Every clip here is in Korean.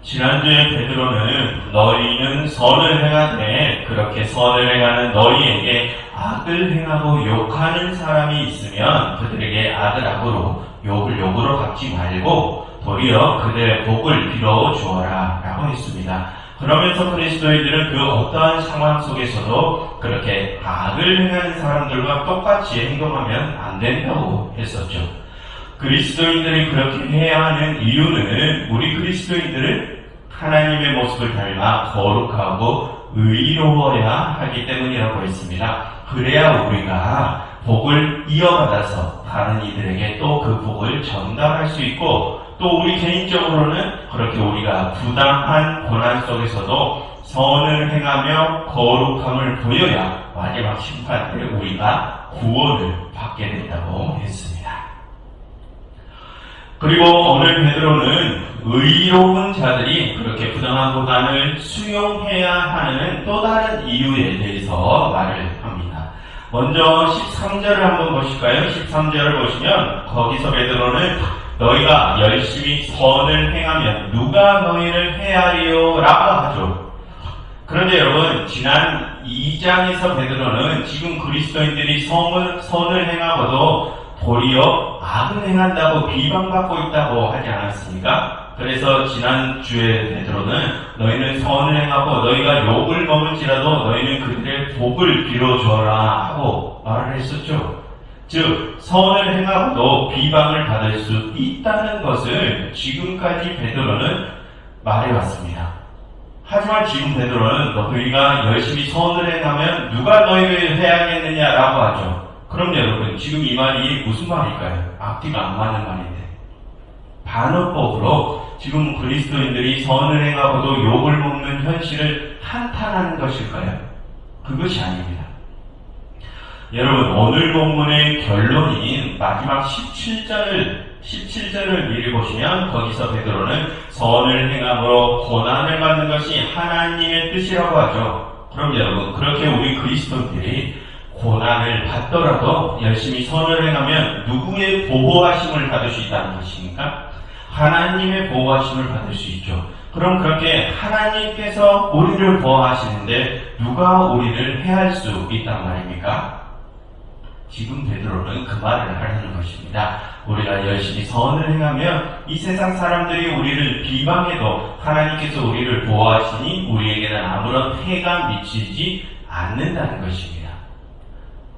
지난주에 베드로는 너희는 선을 행하되 그렇게 선을 행하는 너희에게 악을 행하고 욕하는 사람이 있으면 그들에게 악을 악으로 욕을 욕으로 갚지 말고 도리어 그들의 복을 빌어 주어라 라고 했습니다. 그러면서 그리스도인들은 그 어떠한 상황 속에서도 그렇게 악을 행하는 사람들과 똑같이 행동하면 안 된다고 했었죠. 그리스도인들이 그렇게 해야 하는 이유는 우리 그리스도인들은 하나님의 모습을 닮아 거룩하고 의로워야 하기 때문이라고 했습니다. 그래야 우리가 복을 이어받아서 다른 이들에게 또 그 복을 전달할 수 있고 또 우리 개인적으로는 그렇게 우리가 부당한 고난 속에서도 선을 행하며 거룩함을 보여야 마지막 심판 때 우리가 구원을 받게 된다고 했습니다. 그리고 오늘 베드로는 의로운 자들이 그렇게 부당한 고난을 수용해야 하는 또 다른 이유에 대해서 말을 합니다. 먼저 13절을 한번 보실까요? 13절을 보시면 거기서 베드로는 너희가 열심히 선을 행하면 누가 너희를 해하리요? 라고 하죠. 그런데 여러분 지난 2장에서 베드로는 지금 그리스도인들이 선을 행하고도 도리어 악을 행한다고 비방받고 있다고 하지 않았습니까? 그래서 지난주에 베드로는 너희는 선을 행하고 너희가 욕을 먹을지라도 너희는 그들의 복을 빌어주어라 하고 말을 했었죠. 즉 선을 행하고도 비방을 받을 수 있다는 것을 지금까지 베드로는 말해왔습니다. 하지만 지금 베드로는 너희가 열심히 선을 행하면 누가 너희를 해야겠느냐라고 하죠. 그럼 여러분 지금 이 말이 무슨 말일까요? 앞뒤가 안 맞는 말인데 반어법으로 지금 그리스도인들이 선을 행하고도 욕을 먹는 현실을 한탄하는 것일까요? 그것이 아닙니다. 여러분 오늘 본문의 결론인 마지막 17절을 미리 보시면 거기서 베드로는 선을 행함으로 고난을 받는 것이 하나님의 뜻이라고 하죠. 그럼 여러분 그렇게 우리 그리스도인들이 고난을 받더라도 열심히 선을 행하면 누구의 보호하심을 받을 수 있다는 것입니까? 하나님의 보호하심을 받을 수 있죠. 그럼 그렇게 하나님께서 우리를 보호하시는데 누가 우리를 해할 수 있단 말입니까? 지금 베드로는 그 말을 하려는 것입니다. 우리가 열심히 선을 행하면 이 세상 사람들이 우리를 비방해도 하나님께서 우리를 보호하시니 우리에게는 아무런 해가 미치지 않는다는 것입니다.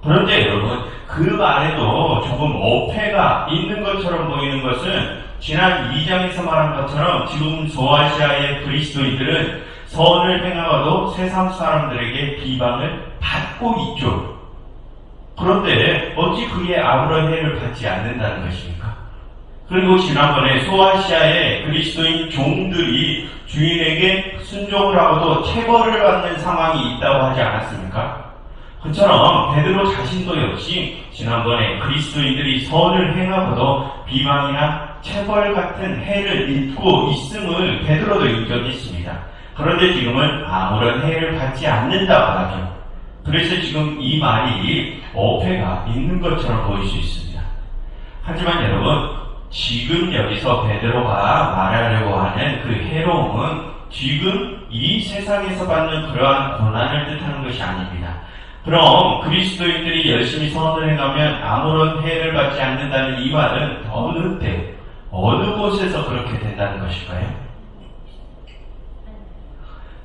그런데 여러분 그 말에도 조금 어폐가 있는 것처럼 보이는 것은 지난 2장에서 말한 것처럼 지금 소아시아의 그리스도인들은 선을 행하고도 세상 사람들에게 비방을 받고 있죠. 그런데 어찌 그에 아무런 해를 받지 않는다는 것입니까? 그리고 지난번에 소아시아의 그리스도인 종들이 주인에게 순종을 하고도 체벌을 받는 상황이 있다고 하지 않았습니까? 그처럼 베드로 자신도 역시 지난번에 그리스도인들이 선을 행하고도 비방이나 체벌 같은 해를 입고 있음을 베드로도 인정했습니다. 그런데 지금은 아무런 해를 받지 않는다고 하죠. 그래서 지금 이 말이 어폐가 있는 것처럼 보일 수 있습니다. 하지만 여러분 지금 여기서 베드로가 말하려고 하는 그 해로움은 지금 이 세상에서 받는 그러한 고난을 뜻하는 것이 아닙니다. 그럼 그리스도인들이 열심히 선을 행하면 아무런 해를 받지 않는다는 이 말은 어느 때, 어느 곳에서 그렇게 된다는 것일까요?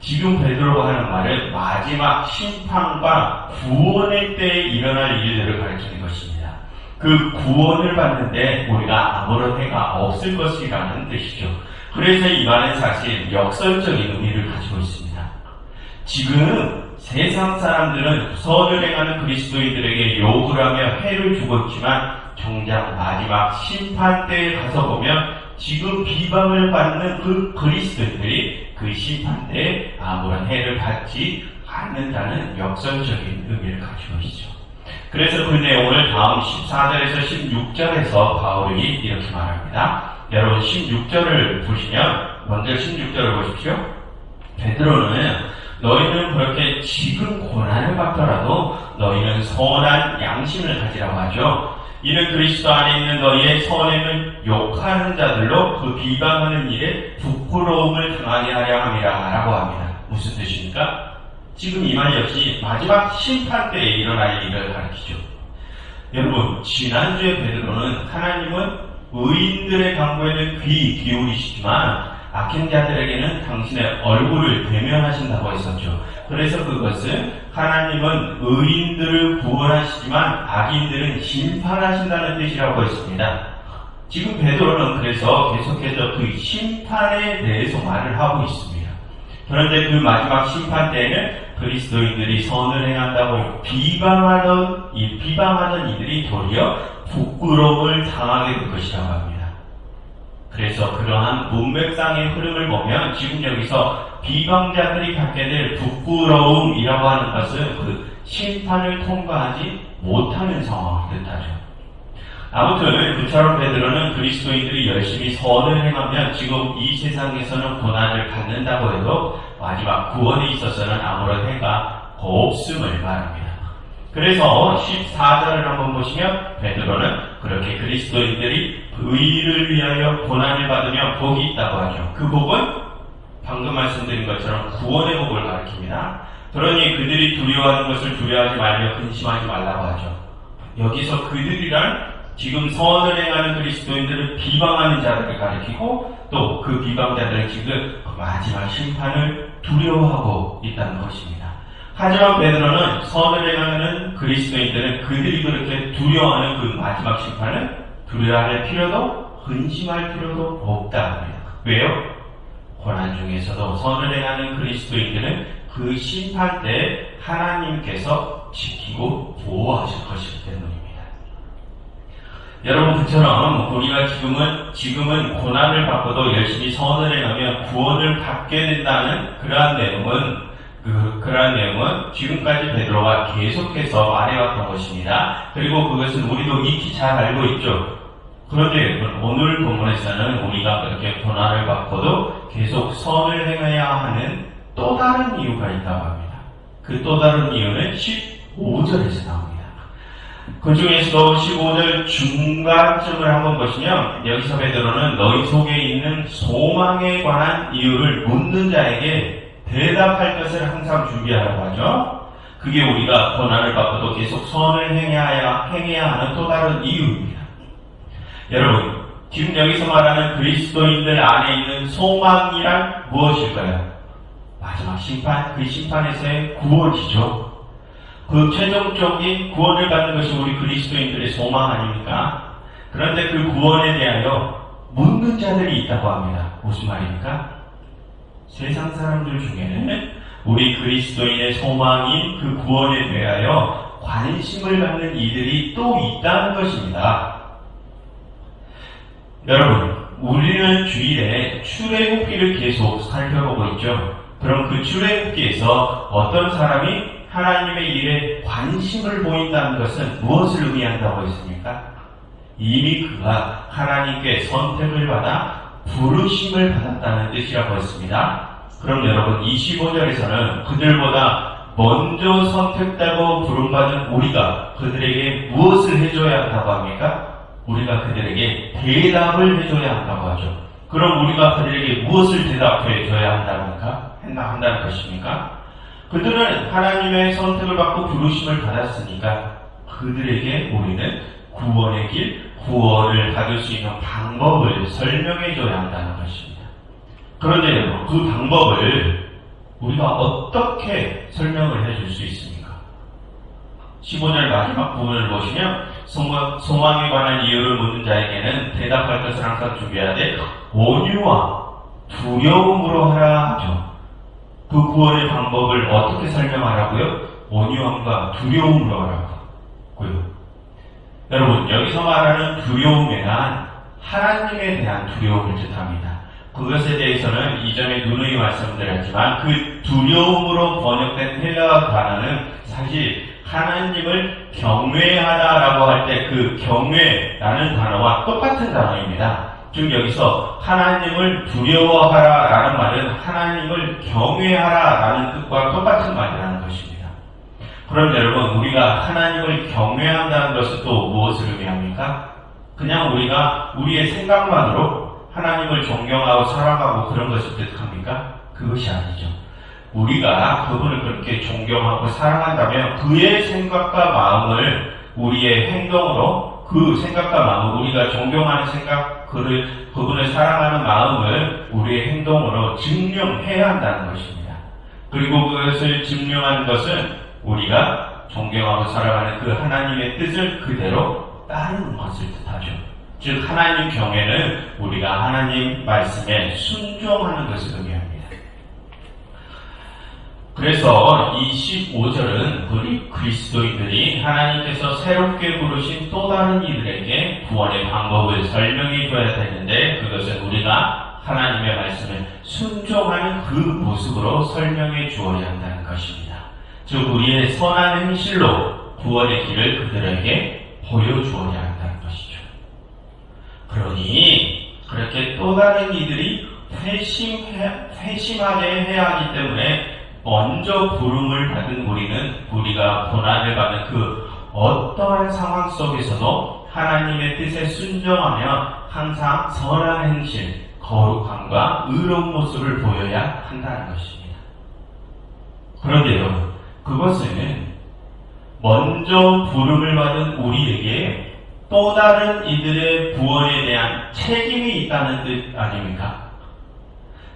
지금 베드로가 하는 말은 마지막 심판과 구원의 때에 일어날 일들을 가르치는 것입니다. 그 구원을 받는데 우리가 아무런 해가 없을 것이라는 뜻이죠. 그래서 이 말은 사실 역설적인 의미를 가지고 있습니다. 지금 세상 사람들은 선을 행하는 그리스도인들에게 욕을 하며 해를 주고 있지만 정작 마지막 심판 때에 가서 보면 지금 비방을 받는 그 그리스도인들이 그 심판 때에 아무런 해를 받지 않는다는 역설적인 의미를 가지고 있죠. 그래서 그 내용을 다음 14절에서 16절에서 바울이 이렇게 말합니다. 여러분 16절을 보시면 먼저 16절을 보십시오. 베드로는 너희는 그렇게 지금 고난을 받더라도 너희는 선한 양심을 가지라고 하죠. 이는 그리스도 안에 있는 너희의 선행을 욕하는 자들로 그 비방하는 일에 부끄러움을 당하게 하려 함이라 라고 합니다. 무슨 뜻입니까? 지금 이 말 역시 마지막 심판 때에 일어날 일을 가르치죠. 여러분, 지난주에 베드로는 하나님은 의인들의 강구에는 귀 기울이시지만 악한 자들에게는 당신의 얼굴을 대면하신다고 했었죠. 그래서 그것은 하나님은 의인들을 구원하시지만 악인들은 심판하신다는 뜻이라고 했습니다. 지금 베드로는 그래서 계속해서 그 심판에 대해서 말을 하고 있습니다. 그런데 그 마지막 심판 때에는 그리스도인들이 선을 행한다고 비방하던 이들이 도리어 부끄러움을 당하게 될 것이라고 합니다. 그래서 그러한 문맥상의 흐름을 보면 지금 여기서 비방자들이 갖게 될 부끄러움이라고 하는 것은 그 심판을 통과하지 못하는 상황을 뜻하죠. 아무튼 그처럼 베드로는 그리스도인들이 열심히 선을 행하면 지금 이 세상에서는 고난을 받는다고 해도 마지막 구원에 있어서는 아무런 해가 없음을 말합니다. 그래서 14절을 한번 보시면 베드로는 그렇게 그리스도인들이 의를 위하여 고난을 받으며 복이 있다고 하죠. 그 복은 방금 말씀드린 것처럼 구원의 복을 가리킵니다. 그러니 그들이 두려워하는 것을 두려워하지 말며 근심하지 말라고 하죠. 여기서 그들이란 지금 선을 행하는 그리스도인들을 비방하는 자들을 가리키고 또 그 비방자들은 지금 마지막 심판을 두려워하고 있다는 것입니다. 하지만 베드로는 선을 행하는 그리스도인들은 그들이 그렇게 두려워하는 그 마지막 심판을 두려워할 필요도 근심할 필요도 없다 합니다. 왜요? 고난 중에서도 선을 행하는 그리스도인들은 그 심판 때 하나님께서 지키고 보호하실 것이기 때문입니다. 여러분, 그처럼 우리가 지금은 고난을 받고도 열심히 선을 행하면 구원을 받게 된다는 그러한 내용은 지금까지 베드로가 계속해서 말해왔던 것입니다. 그리고 그것은 우리도 익히 잘 알고 있죠. 그런데 오늘 본문에서는 우리가 그렇게 고난을 받고도 계속 선을 행해야 하는 또 다른 이유가 있다고 합니다. 그 또 다른 이유는 15절에서 나옵니다. 그 중에서도 15절 중간쯤을 한번 보시면 여기서 베드로는 너희 속에 있는 소망에 관한 이유를 묻는 자에게 대답할 것을 항상 준비하라고 하죠. 그게 우리가 고난을 받고도 계속 선을 행해야 하는 또 다른 이유입니다. 여러분, 지금 여기서 말하는 그리스도인들 안에 있는 소망이란 무엇일까요? 마지막 심판, 그 심판에서의 구원이죠. 그 최종적인 구원을 받는 것이 우리 그리스도인들의 소망 아닙니까? 그런데 그 구원에 대하여 묻는 자들이 있다고 합니다. 무슨 말입니까? 세상 사람들 중에는 우리 그리스도인의 소망인 그 구원에 대하여 관심을 갖는 이들이 또 있다는 것입니다. 여러분, 우리는 주일에 출애굽기를 계속 살펴보고 있죠. 그럼 그 출애굽기에서 어떤 사람이 하나님의 일에 관심을 보인다는 것은 무엇을 의미한다고 했습니까? 이미 그가 하나님께 선택을 받아 부르심을 받았다는 뜻이라고 했습니다. 그럼 여러분, 25절에서는 그들보다 먼저 선택되고 부름받은 우리가 그들에게 무엇을 해줘야 한다고 합니까? 우리가 그들에게 대답을 해줘야 한다고 하죠. 그럼 우리가 그들에게 무엇을 대답해 줘야 한다는 것입니까? 그들은 하나님의 선택을 받고 부르심을 받았으니까 그들에게 우리는 구원의 길, 구원을 받을 수 있는 방법을 설명해 줘야 한다는 것입니다. 그런데 여러분, 그 방법을 우리가 어떻게 설명을 해줄 수 있습니까? 15절 마지막 부분을 보시면 소망에 관한 이유를 묻는 자에게는 대답할 것을 항상 준비해야 돼. 온유와 두려움으로 하라 하죠. 그 구원의 방법을 어떻게 설명하라고요? 온유함과 두려움으로 하라고요. 여러분, 여기서 말하는 두려움에는 하나님에 대한 두려움을 뜻합니다. 그것에 대해서는 이전에 누누이 말씀드렸지만 그 두려움으로 번역된 헬라어 단어는 사실 하나님을 경외하다라고 할 때 그 경외라는 단어와 똑같은 단어입니다. 즉 여기서 하나님을 두려워하라라는 말은 하나님을 경외하라라는 뜻과 똑같은 말이라는 것입니다. 그럼 여러분, 우리가 하나님을 경외한다는 것은 또 무엇을 의미합니까? 그냥 우리가 우리의 생각만으로 하나님을 존경하고 사랑하고 그런 것을 뜻합니까? 그것이 아니죠. 우리가 그분을 그렇게 존경하고 사랑한다면 그의 생각과 마음을 우리의 행동으로, 그 생각과 마음, 우리가 존경하는 생각, 그분을 사랑하는 마음을 우리의 행동으로 증명해야 한다는 것입니다. 그리고 그것을 증명하는 것은 우리가 존경하고 사랑하는 그 하나님의 뜻을 그대로 따르는 것을 뜻하죠. 즉 하나님 경외는 우리가 하나님 말씀에 순종하는 것을 의미합니다. 그래서 이 15절은 우리 그리스도인들이 하나님께서 새롭게 부르신 또 다른 이들에게 구원의 방법을 설명해 줘야 되는데, 그것은 우리가 하나님의 말씀을 순종하는 그 모습으로 설명해 주어야 한다는 것입니다. 즉 우리의 선한 행실로 구원의 길을 그들에게 보여주어야 한다는 것이죠. 그러니 그렇게 또 다른 이들이 회심하게 해야 하기 때문에 먼저 부름을 받은 우리가 고난을 받는 그 어떠한 상황 속에서도 하나님의 뜻에 순종하며 항상 선한 행실, 거룩함과 의로운 모습을 보여야 한다는 것입니다. 그런데 여러분, 그것은 먼저 부름을 받은 우리에게 또 다른 이들의 구원에 대한 책임이 있다는 뜻 아닙니까?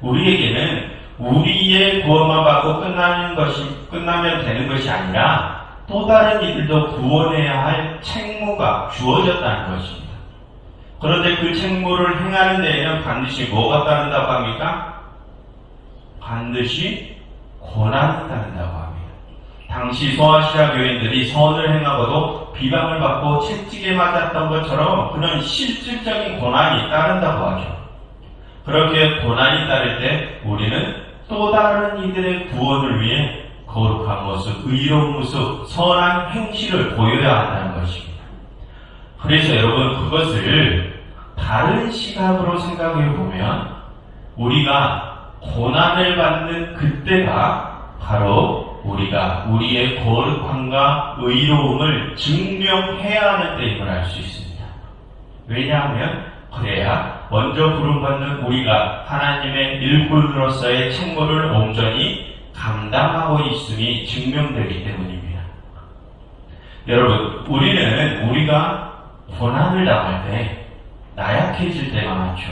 우리에게는 우리의 구원만 받고 끝나면 되는 것이 아니라 또 다른 이들도 구원해야 할 책무가 주어졌다는 것입니다. 그런데 그 책무를 행하는 데에는 반드시 뭐가 따른다고 합니까? 반드시 고난이 따른다고 합니다. 당시 소아시아 교인들이 선을 행하고도 비방을 받고 채찍에 맞았던 것처럼 그런 실질적인 고난이 따른다고 하죠. 그렇게 고난이 따를 때 우리는 또 다른 이들의 구원을 위해 거룩한 모습, 의로운 모습, 선한 행실을 보여야 한다는 것입니다. 그래서 여러분, 그것을 다른 시각으로 생각해 보면 우리가 고난을 받는 그때가 바로 우리가 우리의 거룩함과 의로움을 증명해야 하는 때임을 알 수 있습니다. 왜냐하면 그래야 먼저 부름받는 우리가 하나님의 일꾼으로서의 책무를 온전히 감당하고 있음이 증명되기 때문입니다. 여러분, 우리가 고난을 당할 때 나약해질 때가 많죠.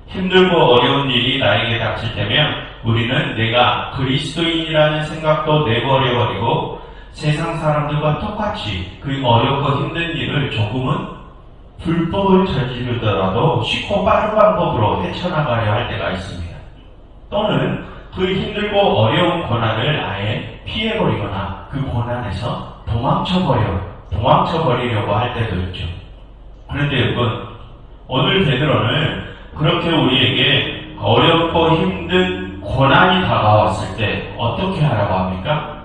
힘들고 어려운 일이 나에게 닥칠 때면 우리는 내가 그리스도인이라는 생각도 내버려버리고 세상 사람들과 똑같이 그 어렵고 힘든 일을 조금은 불법을 저지르더라도 쉽고 빠른 방법으로 헤쳐나가려 할 때가 있습니다. 또는 그 힘들고 어려운 고난을 아예 피해버리거나 그 고난에서 도망쳐버리려고 할 때도 있죠. 그런데 여러분, 오늘 베드로는 그렇게 우리에게 어렵고 힘든 고난이 다가왔을 때 어떻게 하라고 합니까?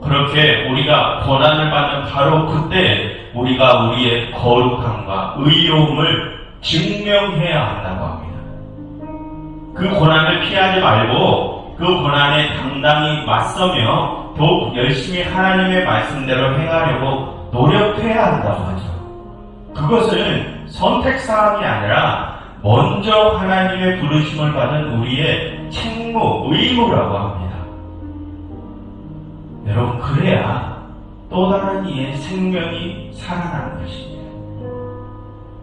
그렇게 우리가 고난을 받는 바로 그때 우리가 우리의 거룩함과 의로움을 증명해야 한다고 합니다. 그 고난을 피하지 말고 그 고난에 당당히 맞서며 더욱 열심히 하나님의 말씀대로 행하려고 노력해야 한다고 하죠. 그것은 선택사항이 아니라 먼저 하나님의 부르심을 받은 우리의 책무, 의무라고 합니다. 여러분, 그래야 또 다른 이의 생명이 살아나는 것입니다.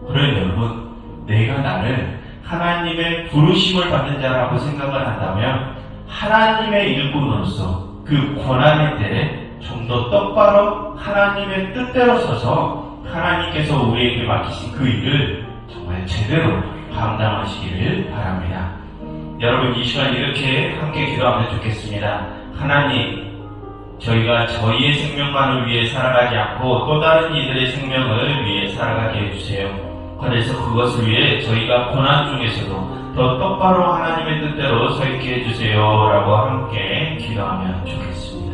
그런데 여러분, 내가 나를 하나님의 부르심을 받는 자라고 생각을 한다면 하나님의 일꾼으로서 그 고난의 때에 좀 더 똑바로 하나님의 뜻대로 서서 하나님께서 우리에게 맡기신 그 일을 정말 제대로 감당하시기를 바랍니다. 여러분, 이 시간 이렇게 함께 기도하면 좋겠습니다. 하나님, 저희가 저희의 생명만을 위해 살아가지 않고 또 다른 이들의 생명을 위해 살아가게 해주세요. 그래서 그것을 위해 저희가 고난 중에서도 더 똑바로 하나님의 뜻대로 서 있게 해주세요 라고 함께 기도하면 좋겠습니다.